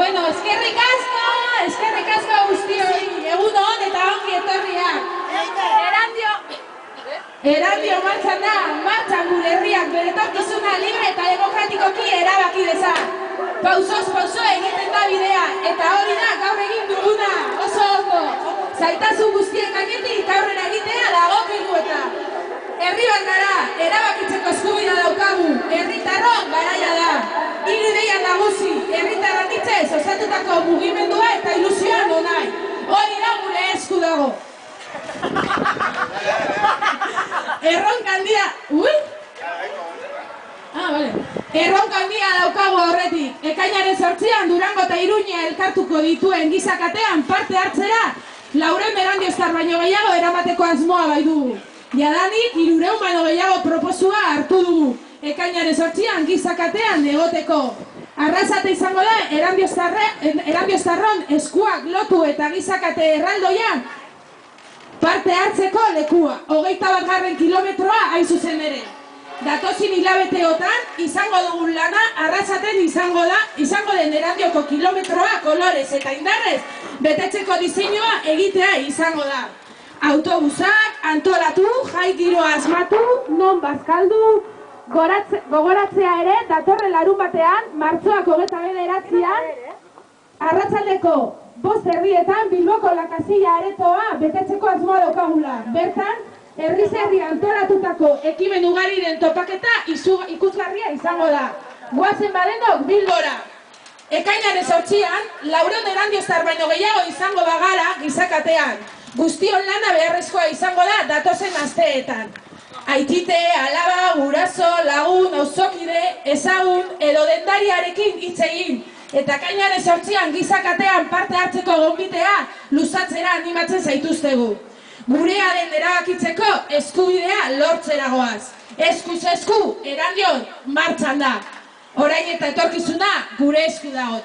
Bueno, eskerrik asko guztioi, egun hon eta ongi etorriak. Erandio martxan da, martxan gure herriak bere etorkizuna libre eta demokratikoki erabaki dezan. Pausoz pauso egiten da bidea, eta hori da gaur egin duguna, oso ondo. Zaitasun guztiek gainetik aurrera egitea dagokigu eta. Herri bat gara, erabakitzeko eskubidea daukagu, herritarron garaia da. Hiru ideia nagusi, herritar anitzez osatutako mugimendua eta ilusioa nonai. Hori da gure esku dago. Erronka handia, Erronka handia daukagu horretik. Ekainaren 8an Durango eta Iruña elkartuko dituen gizakatean parte hartzera 400 erandioztar baino gehiago eramateko asmoa bai dugu. Jadanik 300 baino gehiago proposua hartu dugu. Ekainaren 8an gizakatean egoteko. Arrasate izango da erandioztarron eskuak lotu eta gizakate erraldoian parte hartzeko lekua. 21. kilometroa hain zuzen ere. Datozin hilabeteotan izango dugun lana Arrasaten izango den Erandioko kilometroa kolorez eta indarrez betetzeko diseinua egitea izango da. Autobusak antolatu, jai giroa asmatu, non bazkaldu, gogoratzea ere datorren larunbatean, martxoak 29an, arratsaldeko 5 herrietan Bilboko Lakasilla aretoa betetzeko asmoa daukagula. Bertan, herriz herri antolatutako ekimen ugariren topaketa ikusgarria izango da. Goazen badenok Bilbora. Ekainaren 8an, 400 erandioztar baino gehiago izango bagara gizakatean. Guztion lana beharrezkoa izango da datozen asteetan. Aitite, alaba, guraso, lagun, auzokide, ezagun edo dendariarekin hitz egin. Eta ekainaren 8an gizakatean parte hartzeko gonbitea luzatzera animatzen zaituztegu. Gurea den erabakitzeko eskubidea lortzera goaz. Eskuz esku, Erandion martxan da. Orain eta etorkizuna gure esku dago.